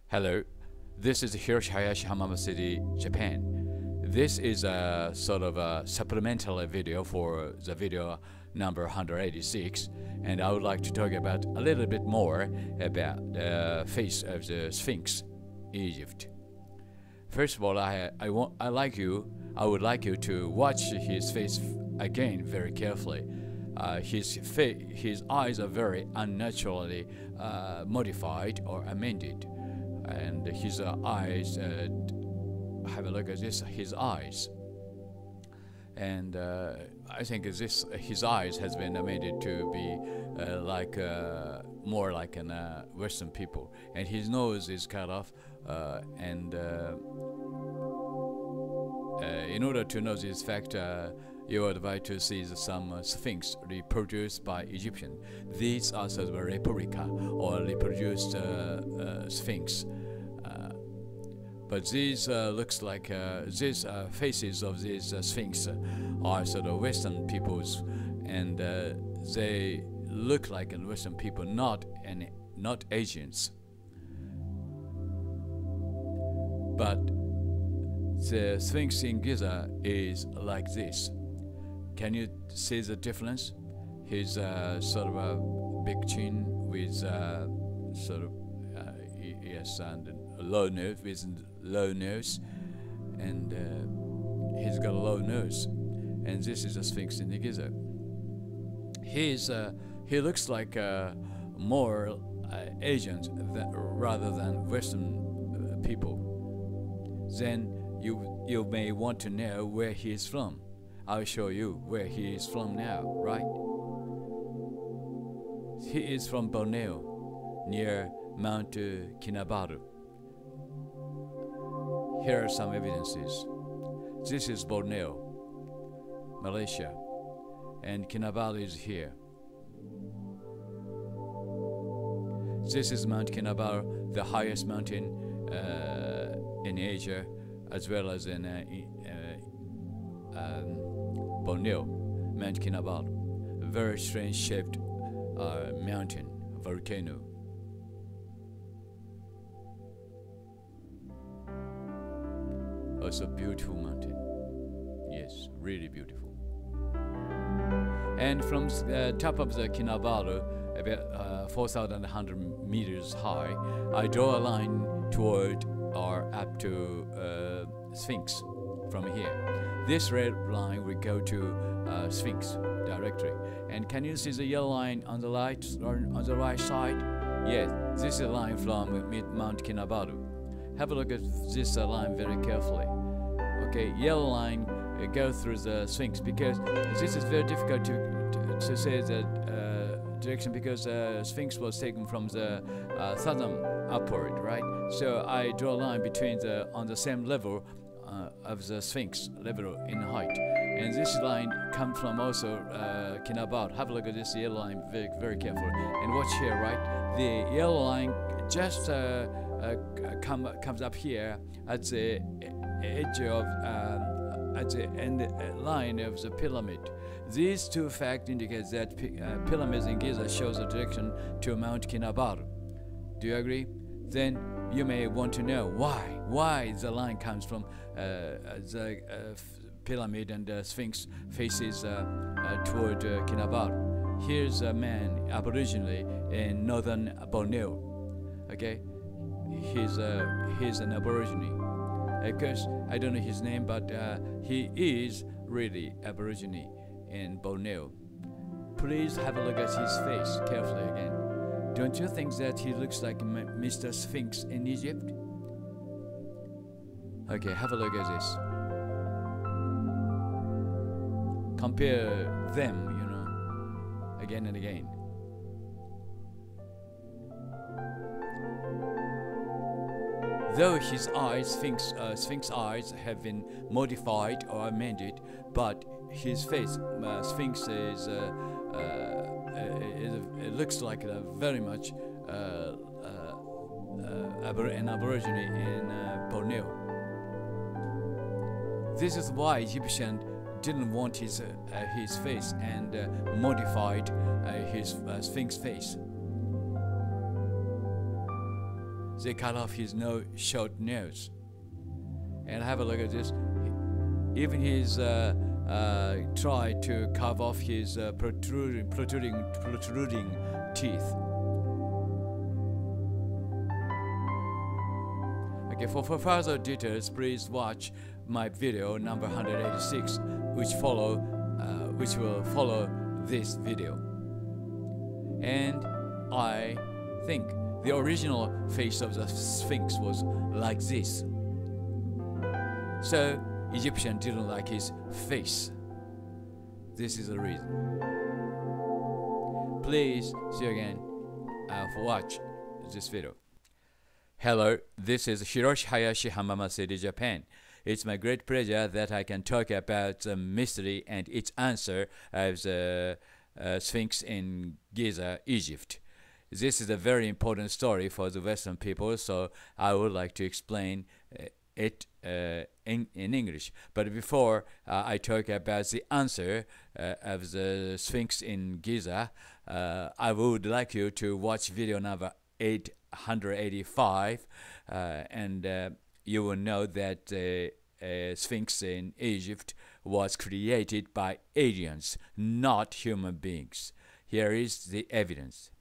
Hello, this is Hayashi Hamama City, Japan. This is a sort of a supplemental video for the video number 186, and I would like to talk about a little bit more about the face of the Sphinx, Egypt. First of all, I would like you to watch his face again very carefully. His eyes are very unnaturally modified or amended, and his eyes. Have a look at this. His eyes, and I think his eyes has been amended to be more like an Western people, and his nose is cut off, and in order to know this fact, you are advised to see some Sphinx reproduced by Egyptian. These are sort of a replica or reproduced Sphinx. But these looks like these faces of these Sphinx are sort of Western peoples, and they look like Western people, not Asians. But the Sphinx in Giza is like this. Can you see the difference? He's sort of a big chin with sort of yes, and low nose, and he's got a low nose, and this is a Sphinx in the Giza. He looks like more Asians rather than Western people. Then you may want to know where he is from. I'll show you where he is from now, right? He is from Borneo, near Mount Kinabalu. Here are some evidences. This is Borneo, Malaysia, and Kinabalu is here. This is Mount Kinabalu, the highest mountain in Asia, as well as in Borneo, Mount Kinabalu, a very strange shaped mountain, volcano. Also beautiful mountain. Yes, really beautiful. And from the top of the Kinabalu, about 4,100 meters high, I draw a line toward or up to Sphinx from here. This red line will go to Sphinx directly. And can you see the yellow line on the right side? Yes, this is a line from Mount Kinabalu. Have a look at this line very carefully. Okay, yellow line go through the Sphinx, because this is very difficult to say the direction, because Sphinx was taken from the southern upward, right? So I draw a line between on the same level of the Sphinx level in height, and this line comes from also Kinabalu. Have a look at this yellow line very, very carefully, and watch here, right? The yellow line just comes up here at the edge of at the end line of the pyramid. These two facts indicate that pyramids in Giza shows the direction to Mount Kinabalu. Do you agree? Then you may want to know why the line comes from the pyramid and the Sphinx faces toward Kinabalu. Here's a man Aborigine in northern Borneo. Okay, he's an Aborigine. Of course, I don't know his name, but he is really Aborigine in Borneo. Please have a look at his face carefully again. Don't you think that he looks like Mr. Sphinx in Egypt? Okay, have a look at this. Compare them, again and again. Though his eyes, Sphinx eyes, have been modified or amended, but his face, Sphinx, it looks like very much an Aborigine in Borneo. This is why Egyptians didn't want his face and modified his Sphinx face. they cut off his short nose. And have a look at this. Even he's tried to carve off his protruding teeth. Okay, for further details, please watch my video number 186, which will follow this video. And I think the original face of the Sphinx was like this. So Egyptian didn't like his face. This is the reason. Please see you again for watch this video. Hello, this is Hiroshi Hayashi Hamama City, Japan. It's my great pleasure that I can talk about the mystery and its answer of the Sphinx in Giza, Egypt. This is a very important story for the Western people, so I would like to explain it in English. But before I talk about the answer of the Sphinx in Giza, I would like you to watch video number 885, and you will know that Sphinx in Egypt was created by aliens, not human beings. Here is the evidence.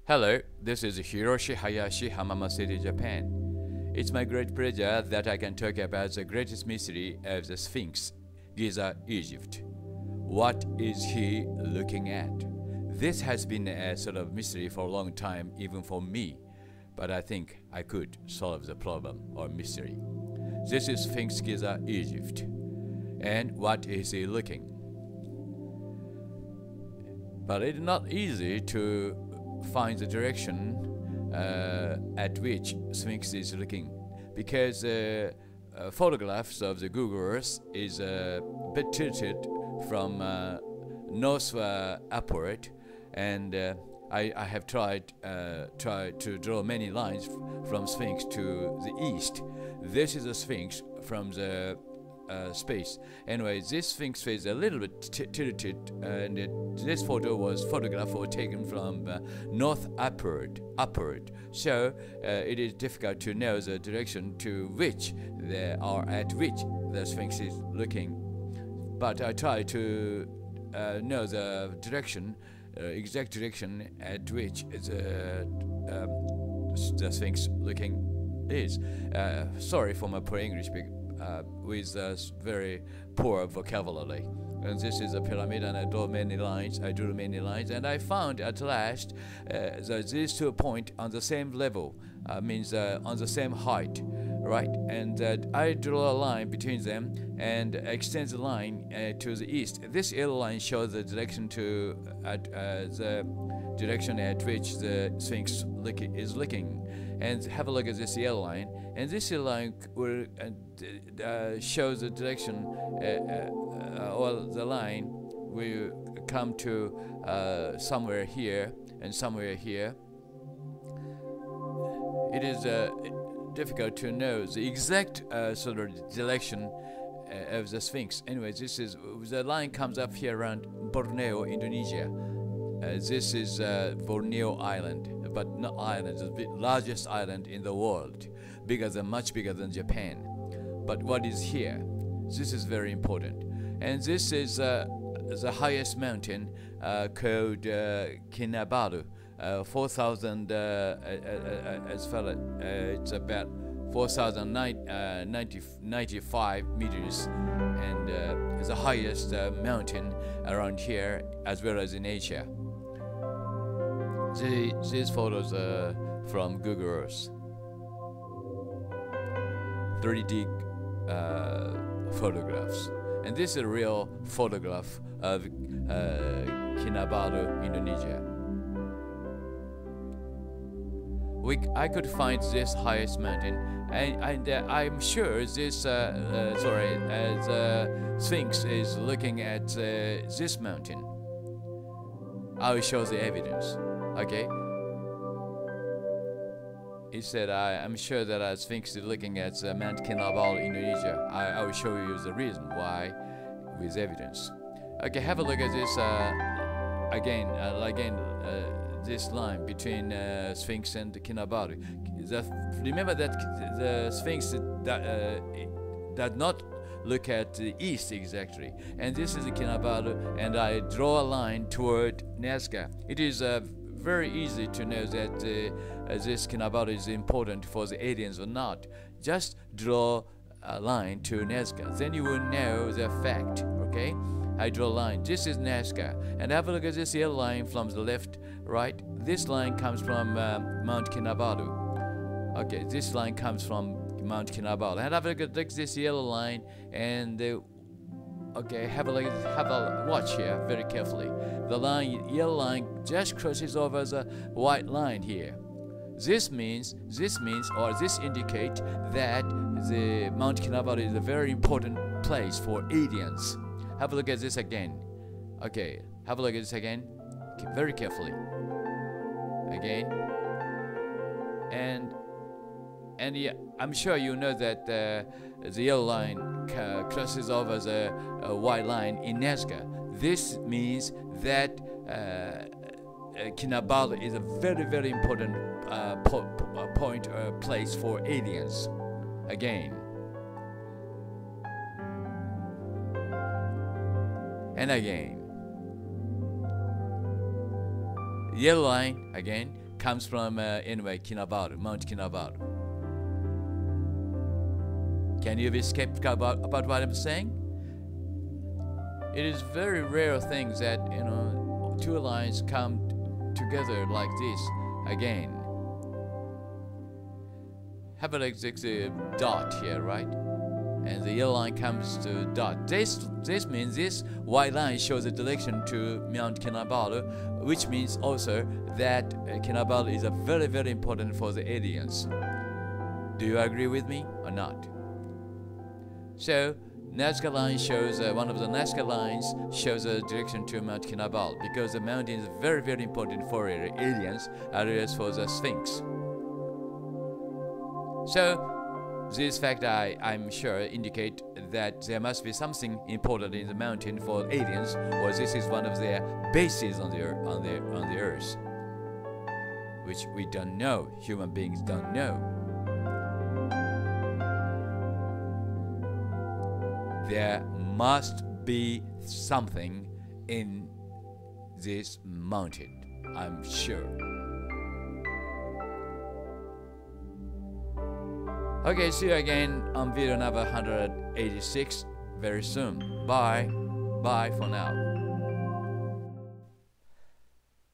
Hello, this is Hiroshi Hayashi, Hamama City, Japan. It's my great pleasure that I can talk about the greatest mystery of the Sphinx, Giza, Egypt. What is he looking at? This has been a sort of mystery for a long time, even for me, but I think I could solve the problem or mystery. This is Sphinx, Giza, Egypt. And what is he looking? But it's not easy to find the direction at which Sphinx is looking, because photographs of the Google Earth is a bit tilted from north upward, and I have tried to draw many lines from Sphinx to the east. This is a Sphinx from the space. Anyway, this Sphinx face is a little bit tilted, and this photo was photographed or taken from north upward. So it is difficult to know the direction to which at which the Sphinx is looking. But I try to know the direction, exact direction at which the Sphinx looking is. Sorry for my poor English, with very poor vocabulary. And this is a pyramid, and I drew many lines, and I found at last that these 2 points on the same level, means on the same height, right? And I draw a line between them and extend the line to the east. This yellow line shows the direction the direction at which the Sphinx is looking. And have a look at this yellow line, and this yellow line will shows the direction, or the line will come to somewhere here and somewhere here. It is difficult to know the exact sort of direction of the Sphinx. Anyway, the line comes up here around Borneo, Indonesia. This is Borneo Island, but not island, the largest island in the world, much bigger than Japan. But what is here? This is very important. And this is the highest mountain called Kinabalu, 4,000, as far as it's about 4,095 meters, and it's the highest mountain around here as well as in Asia. These photos are from Google Earth. 3D photographs. And this is a real photograph of Kinabalu, Indonesia. I could find this highest mountain, and I'm sure this Sphinx is looking at this mountain. I will show the evidence. Okay. He said, I'm sure that Sphinx is looking at Mount Kinabalu, Indonesia. I will show you the reason why with evidence. Okay, have a look at this this line between Sphinx and Kinabalu. Remember that the Sphinx does not look at the east exactly, and this is the Kinabalu, and I draw a line toward Nazca. It is very easy to know that this Kinabalu is important for the aliens or not. Just draw a line to Nazca, then you will know the fact. Okay, I draw a line. This is Nazca, and have a look at this yellow line from the left, right. This line comes from Mount Kinabalu. Okay, this line comes from Mount Kinabalu, and have a look at this yellow line, and okay, have a watch here very carefully. The yellow line just crosses over the white line here. This indicates that the Mount Kinabalu is a very important place for aliens. Have a look at this again. Okay, have a look at this again, very carefully. Again, and yeah, I'm sure you know that the yellow line crosses over the white line in Nazca. This means that Kinabalu is a very, very important point or place for aliens. Again. And again. Yellow line, again, comes from, Kinabalu, Mount Kinabalu. Can you be skeptical about what I'm saying? It is very rare thing that, two lines come together like this again. Have a like this dot here, right? And the yellow line comes to dot. This means this white line shows the direction to Mount Kinabalu, which means also that Kinabalu is a very, very important for the aliens. Do you agree with me or not? So Nazca line shows one of the Nazca lines shows a direction to Mount Kinabalu because the mountain is very, very important for aliens as well as for the Sphinx. So this fact, I'm sure, indicate that there must be something important in the mountain for aliens, or this is one of their bases on the earth, which we don't know. Human beings don't know. There must be something in this mountain, I'm sure. Okay, see you again on video number 186 very soon. Bye. Bye for now.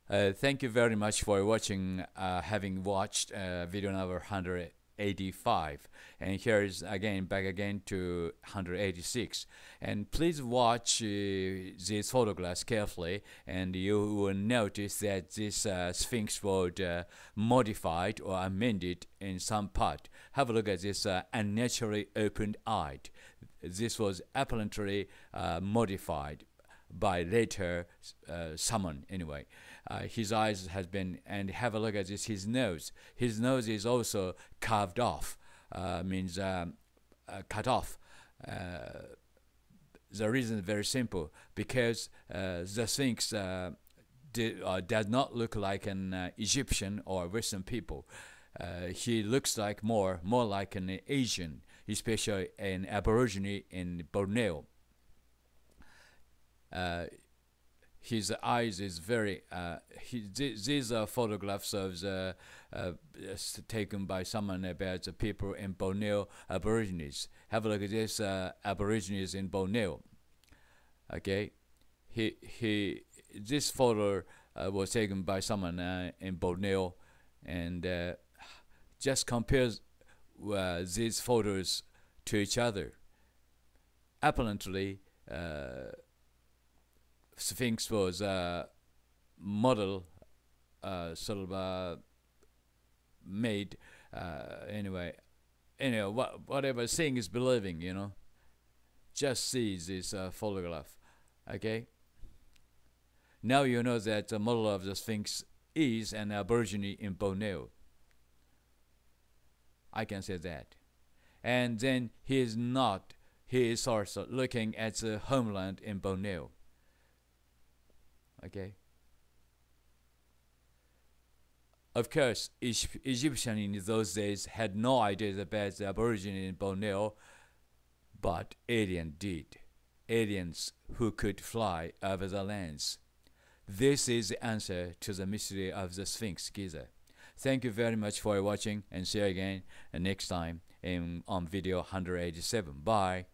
Thank you very much for watching, having watched video number 185. And here is back again to 186. And please watch these photographs carefully, and you will notice that this Sphinx was modified or amended in some part. Have a look at this unnaturally opened eye. This was apparently modified by later someone anyway. His eyes has been, and have a look at this, his nose. His nose is also carved off, means cut off. The reason is very simple, because the Sphinx does not look like an Egyptian or Western people. He looks like more like an Asian, especially an Aborigine in Borneo. His eyes is very. These are photographs of the taken by someone about the people in Borneo Aborigines. Have a look at this Aborigines in Borneo. Okay, this photo was taken by someone in Borneo, and just compares these photos to each other. Apparently, Sphinx was a model, sort of made. Anyway, whatever seeing is believing, Just see this photograph, okay? Now you know that the model of the Sphinx is an Aborigine in Borneo. I can say that. And then he is not. He is also looking at the homeland in Borneo. Okay, Of course, Egyptians in those days had no idea about the Aborigine in Borneo, but aliens did. Aliens who could fly over the lands. This is the answer to the mystery of the Sphinx Giza. Thank you very much for watching, and see you again next time on video 187. Bye.